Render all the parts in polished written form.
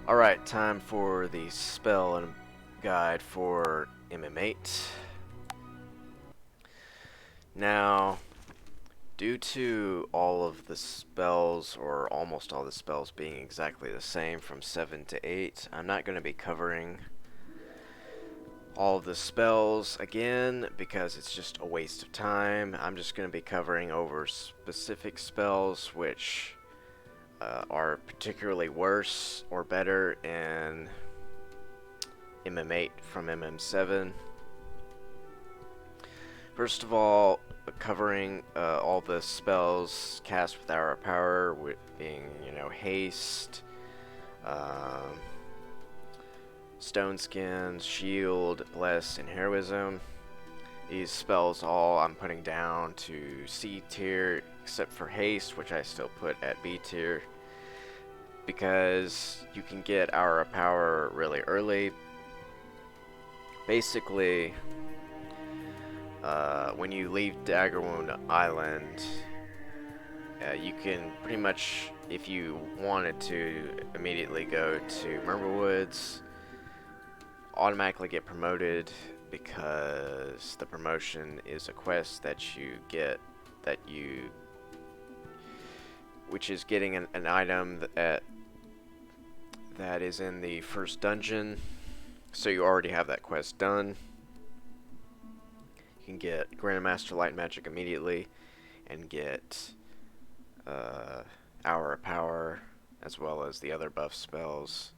Alright, time for the spell and guide for MM8. Now, due to all of the spells, or almost all the spells being exactly the same from 7 to 8, I'm not going to be covering all of the spells again because it's just a waste of time. I'm just going to be covering over specific spells which are particularly worse or better in MM8 from MM7. First of all, covering all the spells cast with Hour of Power, with being, Haste, Stone Skin, Shield, Bless, and Heroism. These spells all I'm putting down to C tier, except for Haste, which I still put at B tier, because you can get Hour of Power really early. Basically, when you leave Daggerwound Island, you can pretty much, if you wanted to, immediately go to Murmurwoods, automatically get promoted, because the promotion is a quest that you get, which is getting an item that is in the first dungeon, so you already have that quest done. You can get Grandmaster Light Magic immediately, and get Hour of Power, as well as the other buff spells.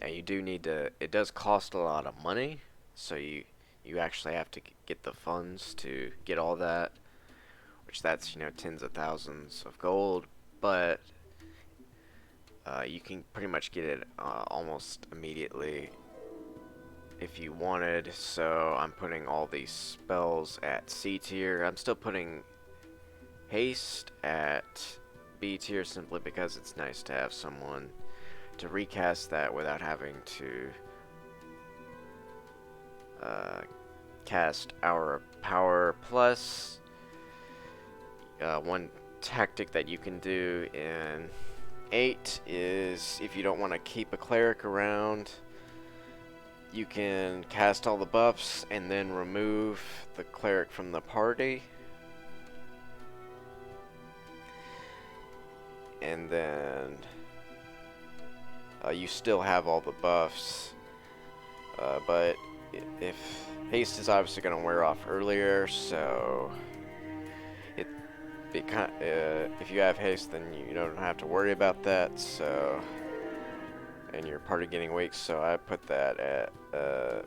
Now you do need to, it does cost a lot of money, so you actually have to get the funds to get all that, which that's, tens of thousands of gold, but you can pretty much get it almost immediately if you wanted. So I'm putting all these spells at C tier. I'm still putting Haste at B tier simply because it's nice to have someone to recast that without having to cast Hour of Power. Plus, one tactic that you can do in 8 is, if you don't want to keep a cleric around, you can cast all the buffs and then remove the cleric from the party, and then you still have all the buffs, but if Haste is obviously going to wear off earlier, so if you have Haste, then you don't have to worry about that. So, and your party getting weak, so I put that at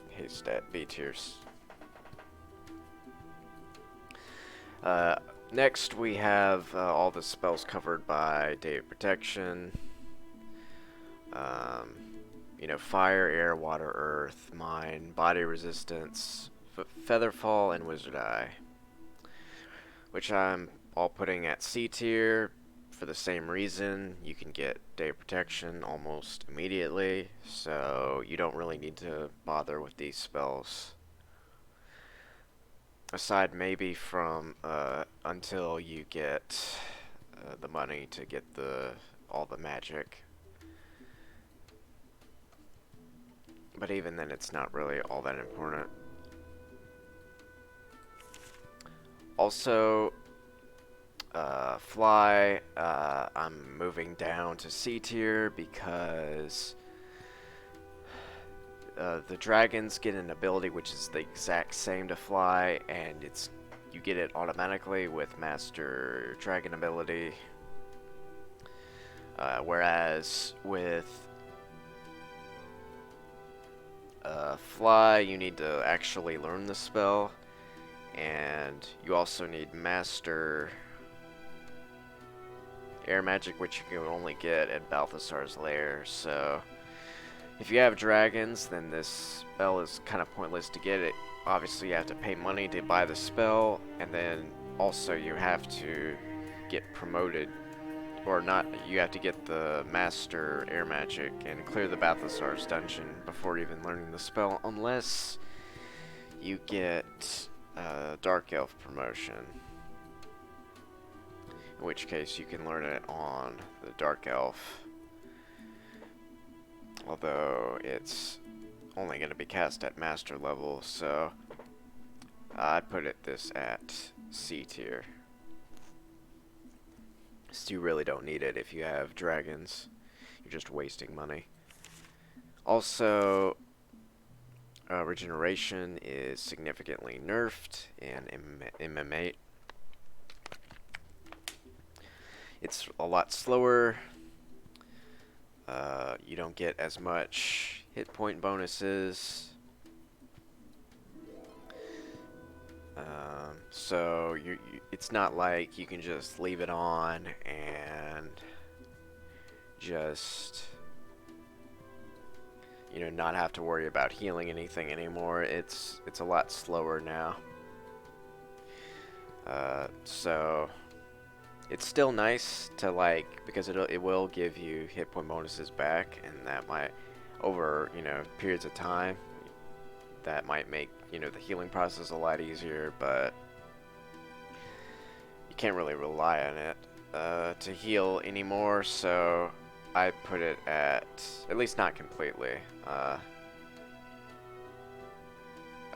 Haste at B tiers. Next, we have all the spells covered by Day of Protection. Fire, air, water, earth, mine, body resistance, featherfall, and wizard eye, which I'm all putting at C tier for the same reason. You can get Day of Protection almost immediately, so you don't really need to bother with these spells, aside maybe from until you get the money to get all the magic. But even then, it's not really all that important. Also, Fly, I'm moving down to C tier because the dragons get an ability which is the exact same to Fly, and you get it automatically with Master Dragon ability. Whereas with Fly, you need to actually learn the spell, and you also need Master Air Magic, which you can only get at Balthasar's Lair. So if you have dragons, then this spell is kind of pointless to get it. Obviously, you have to pay money to buy the spell, and then also you have to get promoted, or not, you have to get the Master Air Magic and clear the Balthasar's dungeon before even learning the spell, unless you get Dark Elf promotion. in which case you can learn it on the Dark Elf. Although it's only going to be cast at master level, so I'd put this at C tier. So you really don't need it if you have dragons. You're just wasting money. Also, Regeneration is significantly nerfed in MM8. It's a lot slower. You don't get as much hit point bonuses. So it's not like you can just leave it on and just, you know, not have to worry about healing anything anymore. It's a lot slower now. So it's still nice to, like, because it will give you hit point bonuses back, and that might, over, you know, periods of time, that might make, you know, the healing process a lot easier, but you can't really rely on it to heal anymore, so I put it at least not completely.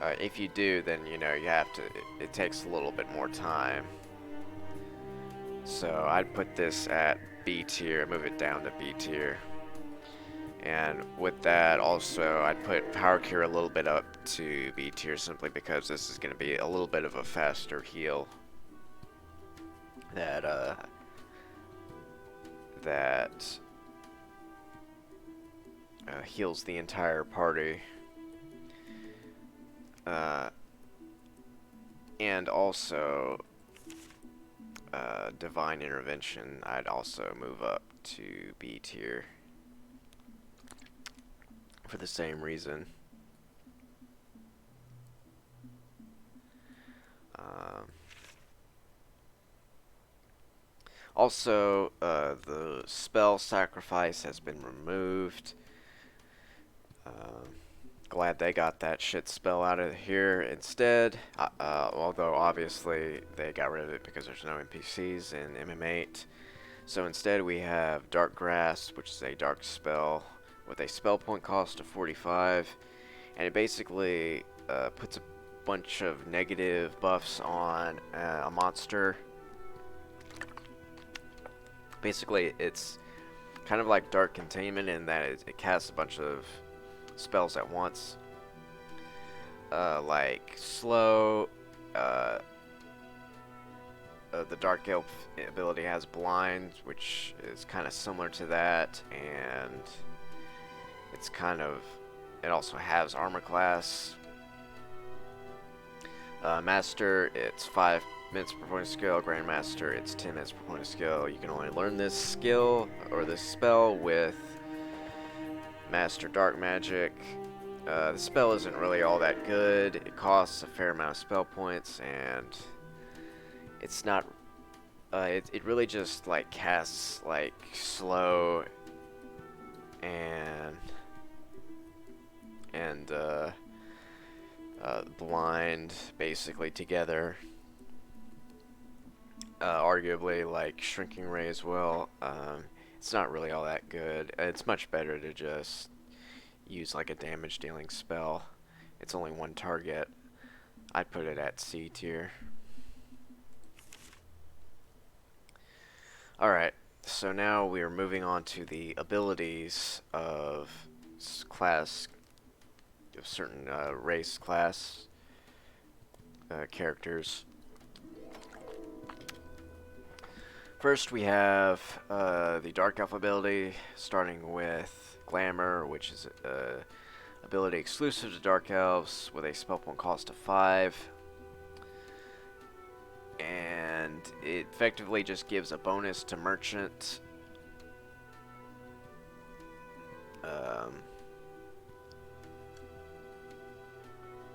If you do, then, you know, you have to, it takes a little bit more time. So I'd put this at B tier, move it down to B tier. And with that, also, I'd put Power Cure a little bit up to B tier, simply because this is going to be a little bit of a faster heal that heals the entire party. And also, Divine Intervention, I'd also move up to B tier for the same reason. Also, the spell sacrifice has been removed. Glad they got that shit spell out of here instead. Although obviously they got rid of it because there's no NPCs in MM8. So instead we have Dark Grasp, which is a dark spell with a spell point cost of 45, and it basically puts a bunch of negative buffs on a monster. Basically, it's kind of like Dark Containment in that it casts a bunch of spells at once. Like Slow, the Dark Elf ability has Blind, which is kind of similar to that, and it's kind of, it also has Armor Class. Master, it's 5 minutes per point of skill. Grandmaster, it's 10 minutes per point of skill. You can only learn this skill, or this spell, with Master Dark Magic. The spell isn't really all that good. It costs a fair amount of spell points, and it's not, it really just, like, casts, like, Slow and Blind basically together. Arguably, like, Shrinking Ray as well. It's not really all that good. It's much better to just use, like, a damage dealing spell. It's only one target. I'd put it at C tier. Alright, so now we are moving on to the abilities of certain race class characters. First we have the Dark Elf ability, starting with Glamour, which is an ability exclusive to Dark Elves with a spell point cost of 5. And it effectively just gives a bonus to Merchant.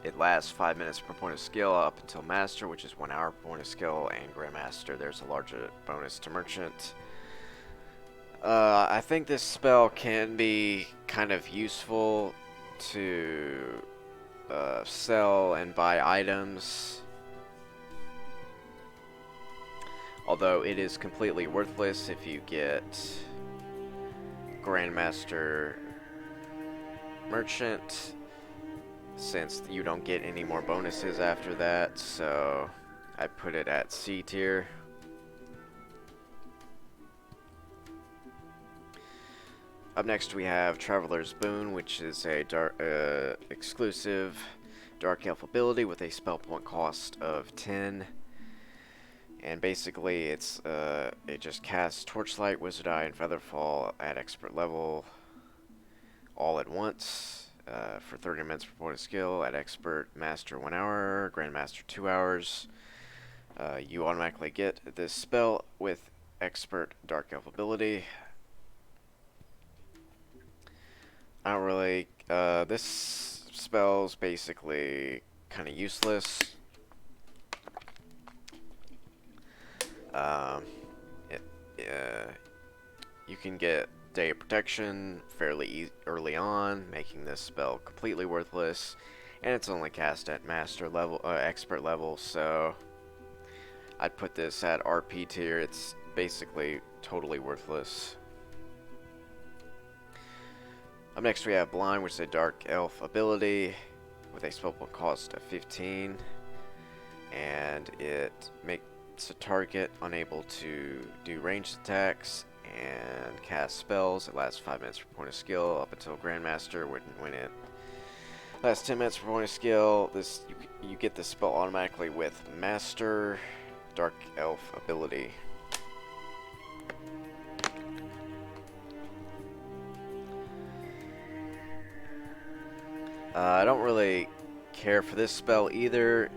It lasts 5 minutes per point of skill up until Master, which is 1 hour per point of skill, and Grandmaster, there's a larger bonus to Merchant. I think this spell can be kind of useful to sell and buy items. Although it is completely worthless if you get Grandmaster Merchant, since you don't get any more bonuses after that, so I put it at C tier. Up next we have Traveler's Boon, which is a exclusive Dark Elf ability with a spell point cost of 10. And basically it just casts Torchlight, Wizard Eye, and Featherfall at expert level all at once for 30 minutes per point of skill. At expert, Master 1 hour, Grandmaster 2 hours. You automatically get this spell with expert Dark Elf ability. I don't really, this spell's basically kind of useless. You can get Day of Protection fairly early on, making this spell completely worthless, and it's only cast at master level, expert level, so I'd put this at RP tier. It's basically totally worthless. Up next we have Blind, which is a Dark Elf ability with a spell point cost of 15, and it makes a target unable to do ranged attacks and cast spells. It lasts 5 minutes per point of skill up until Grandmaster. When it lasts 10 minutes per point of skill, you get this spell automatically with Master Dark Elf ability. I don't really care for this spell either.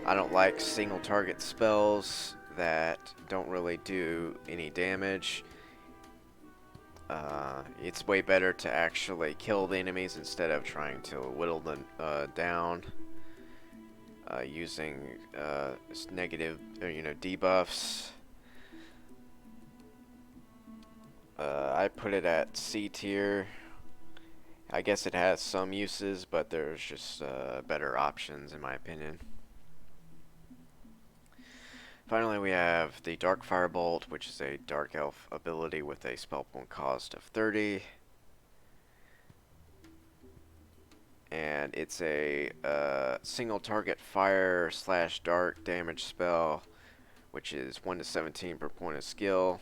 I don't like single target spells that don't really do any damage. It's way better to actually kill the enemies instead of trying to whittle them down using negative, debuffs. I put it at C tier. I guess it has some uses, but there's just better options in my opinion. Finally, we have the Darkfire Bolt, which is a Dark Elf ability with a spell point cost of 30. And it's a single target fire / dark damage spell, which is 1 to 17 per point of skill.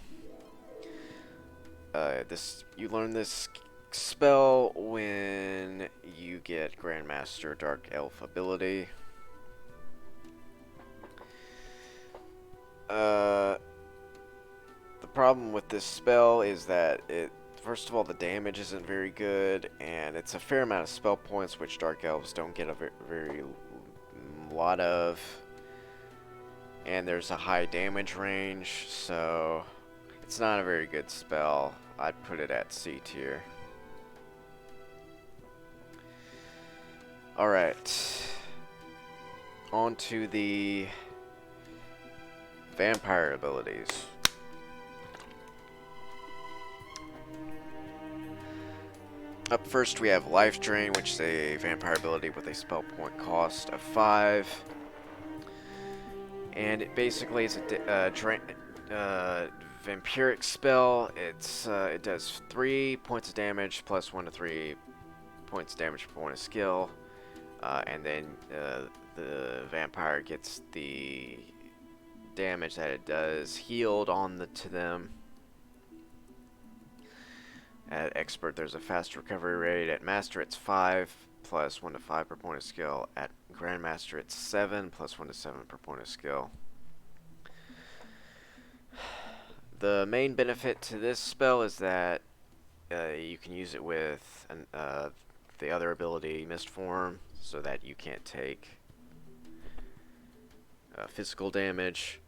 You learn this spell when you get Grandmaster Dark Elf ability. The problem with this spell is that first of all, the damage isn't very good, and it's a fair amount of spell points, which Dark Elves don't get a very lot of. And there's a high damage range, so it's not a very good spell. I'd put it at C tier. Alright. On to the vampire abilities. Up first we have Lifedrain, which is a vampire ability with a spell point cost of 5. And it basically is a vampiric spell. It does 3 points of damage plus 1 to 3 points of damage per point of skill. And then the vampire gets the damage that it does healed to them. At expert, there's a fast recovery rate. At master, it's 5 plus 1 to 5 per point of skill. At grandmaster, it's 7 plus 1 to 7 per point of skill. The main benefit to this spell is that you can use it with the other ability, Mistform, so that you can't take physical damage.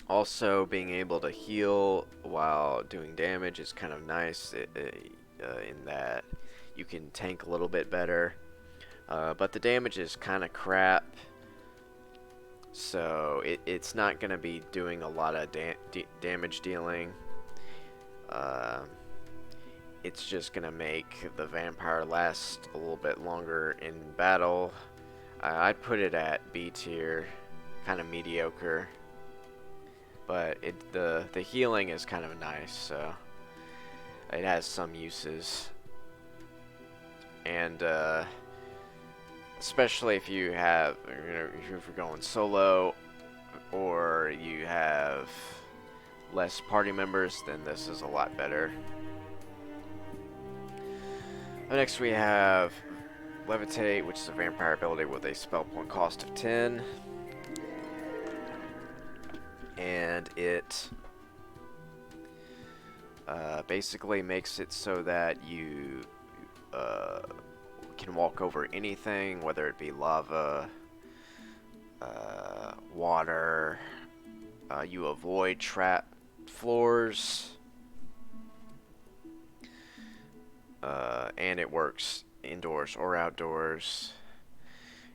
Also, being able to heal while doing damage is kind of nice in that you can tank a little bit better. But the damage is kind of crap, so it's not going to be doing a lot of damage dealing. It's just going to make the vampire last a little bit longer in battle. I'd put it at B tier. kind of mediocre. But the healing is kind of nice, so it has some uses. And especially if you have, if you're going solo or you have less party members, then this is a lot better. Next we have Levitate, which is a vampire ability with a spell point cost of 10. And it basically makes it so that you can walk over anything, whether it be lava, water. You avoid trap floors, and it works indoors or outdoors.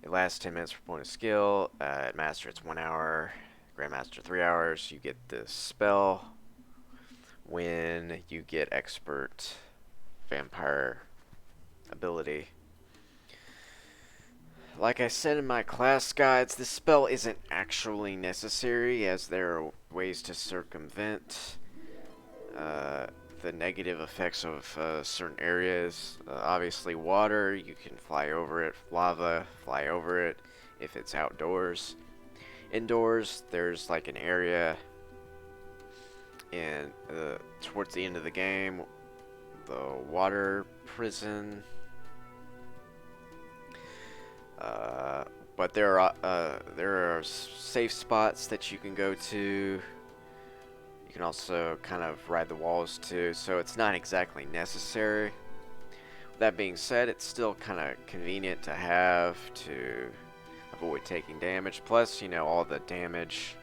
It lasts 10 minutes per point of skill. At Master, it's 1 hour. Grandmaster, 3 hours. You get this spell when you get Expert Vampire ability. Like I said in my class guides, this spell isn't actually necessary, as there are ways to circumvent the negative effects of certain areas. Obviously water, you can fly over it. Lava, fly over it if it's outdoors. Indoors, there's like an area in towards the end of the game, the water prison. But there are safe spots that you can go to. You can also kind of ride the walls too, so it's not exactly necessary. With that being said, it's still kind of convenient to have to avoid taking damage. Plus, you know, all the damage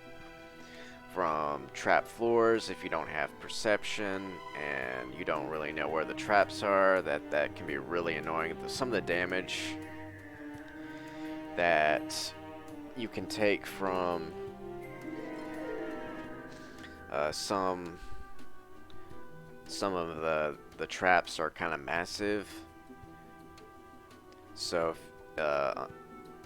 from trap floors, if you don't have perception and you don't really know where the traps are, that can be really annoying. Some of the damage that you can take from some of the traps are kind of massive. So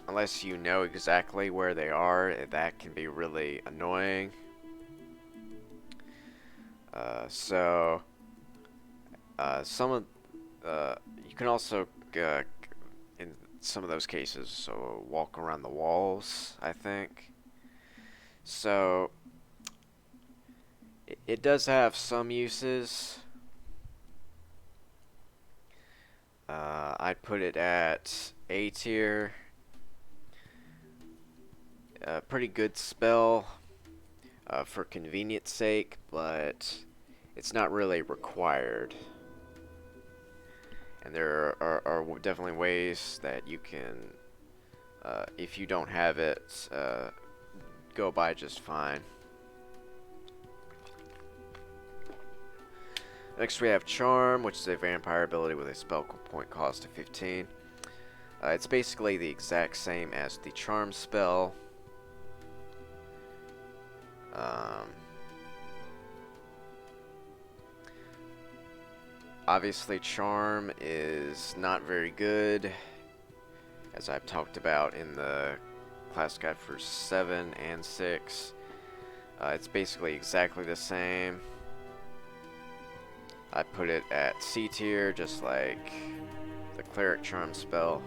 unless you know exactly where they are, that can be really annoying. Some of you can also in some of those cases, so walk around the walls, I think. So it does have some uses. I'd put it at A tier. Pretty good spell for convenience sake, but it's not really required. And there are definitely ways that you can, if you don't have it, go by just fine. Next we have Charm, which is a vampire ability with a spell point cost of 15. It's basically the exact same as the Charm spell. Obviously, Charm is not very good, as I've talked about in the class guide for 7 and 6. It's basically exactly the same. I put it at C tier, just like the Cleric Charm spell.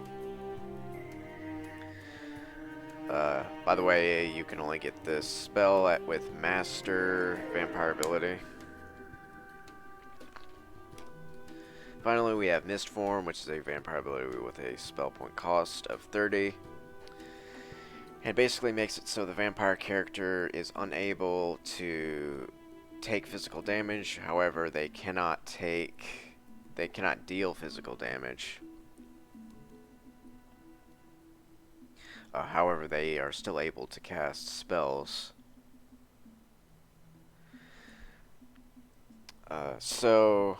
By the way, you can only get this spell with Master Vampire ability. Finally, we have Mistform, which is a vampire ability with a spell point cost of 30. And basically makes it so the vampire character is unable to take physical damage. However, they cannot deal physical damage. However, they are still able to cast spells. So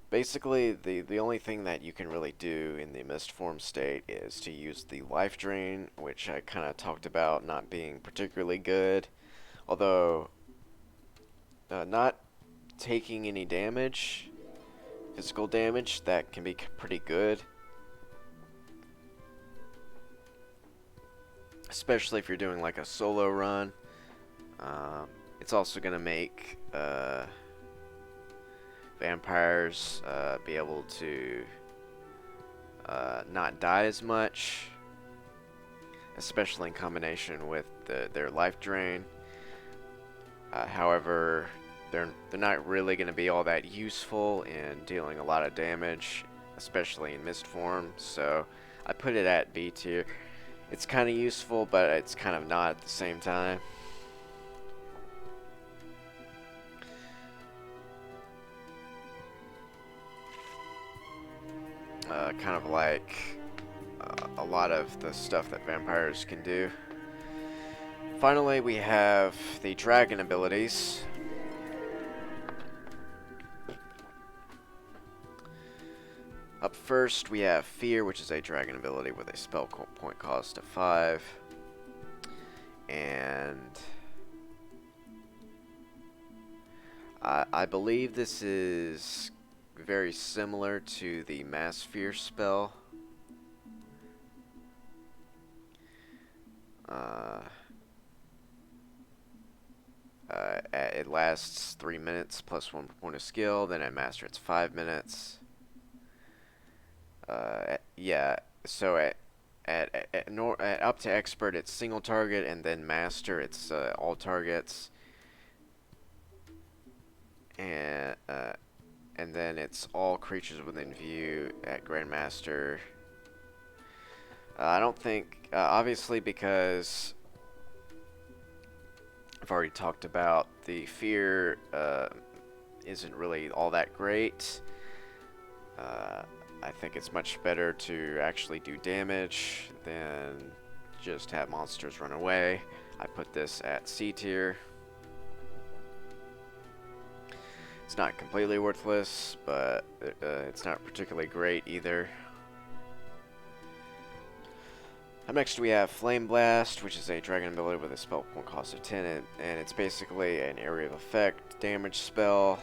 basically, the only thing that you can really do in the Mistform state is to use the Lifedrain, which I kind of talked about not being particularly good. Although, not taking any damage, physical damage, that can be pretty good. especially if you're doing like a solo run. It's also going to make vampires be able to not die as much, especially in combination with their life drain. However, they're not really going to be all that useful in dealing a lot of damage, especially in Mistform. So I put it at B tier. It's kind of useful, but it's kind of not at the same time. Kind of like a lot of the stuff that vampires can do. Finally, we have the dragon abilities. Up first, we have Fear, which is a dragon ability with a spell point cost of 5. And I believe this is very similar to the Mass Fear spell. It lasts 3 minutes plus 1 point of skill. Then at Master, it's 5 minutes. Yeah. So at up to Expert, it's single target, and then Master, it's all targets. And then it's all creatures within view at Grandmaster. I don't think, obviously, because I've already talked about the Fear isn't really all that great. I think it's much better to actually do damage than just have monsters run away. I put this at C tier. It's not completely worthless, but it's not particularly great either. Up next we have Flame Blast, which is a dragon ability with a spell point cost of 10, and it's basically an area of effect damage spell.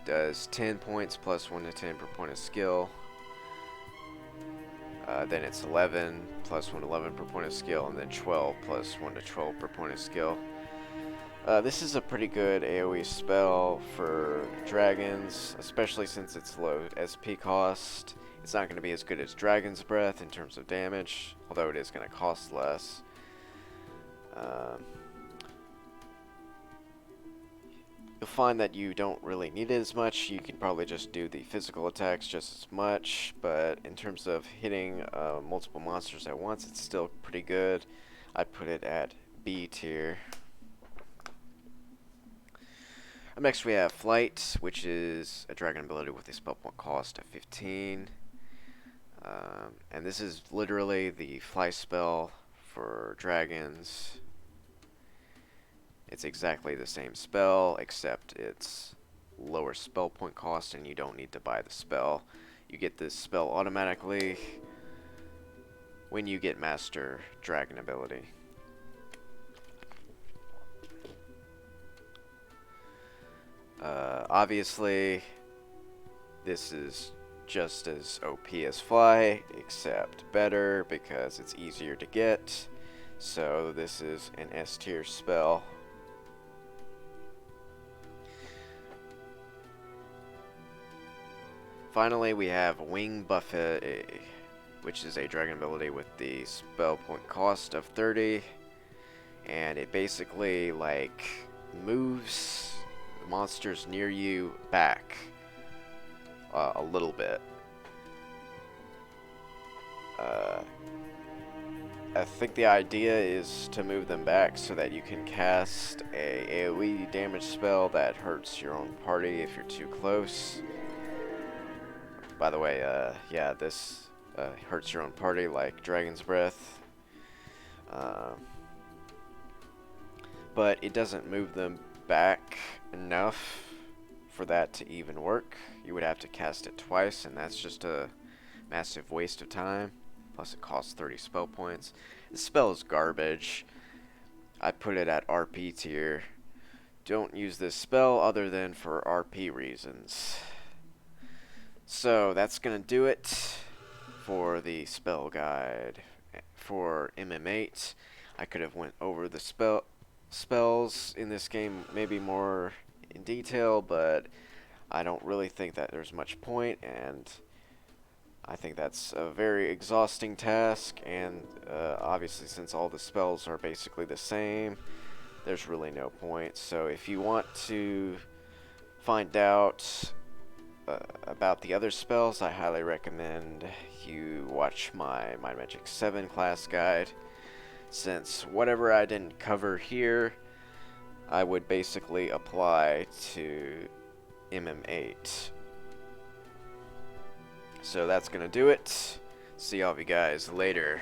Does 10 points plus 1 to 10 per point of skill. Then it's 11 plus 1 to 11 per point of skill, and then 12 plus 1 to 12 per point of skill. This is a pretty good AoE spell for dragons, especially since it's low SP cost. It's not going to be as good as Dragon's Breath in terms of damage, although it is going to cost less. You'll find that you don't really need it as much. You can probably just do the physical attacks just as much, but in terms of hitting multiple monsters at once, it's still pretty good. I put it at B tier. Up next we have Flight, which is a dragon ability with a spell point cost of 15. And this is literally the fly spell for dragons. It's exactly the same spell, except it's lower spell point cost and you don't need to buy the spell. You get this spell automatically when you get Master Dragon ability. Obviously, this is just as OP as Fly, except better because it's easier to get. So this is an S tier spell. Finally, we have Wing Buffet, which is a dragon ability with the spell point cost of 30, and it basically like moves monsters near you back a little bit. I think the idea is to move them back so that you can cast a AoE damage spell that hurts your own party if you're too close. By the way, yeah, this hurts your own party like Dragon's Breath. But it doesn't move them back enough for that to even work. You would have to cast it twice, and that's just a massive waste of time. Plus it costs 30 spell points. This spell is garbage. I put it at RP tier. Don't use this spell other than for RP reasons. So that's going to do it for the spell guide for MM8. I could have went over the spells in this game maybe more in detail, but I don't really think that there's much point, and I think that's a very exhausting task, and obviously since all the spells are basically the same, there's really no point. So if you want to find out about the other spells, I highly recommend you watch my Might and Magic VII class guide, since whatever I didn't cover here, I would basically apply to MM8. So that's gonna do it. See all of you guys later.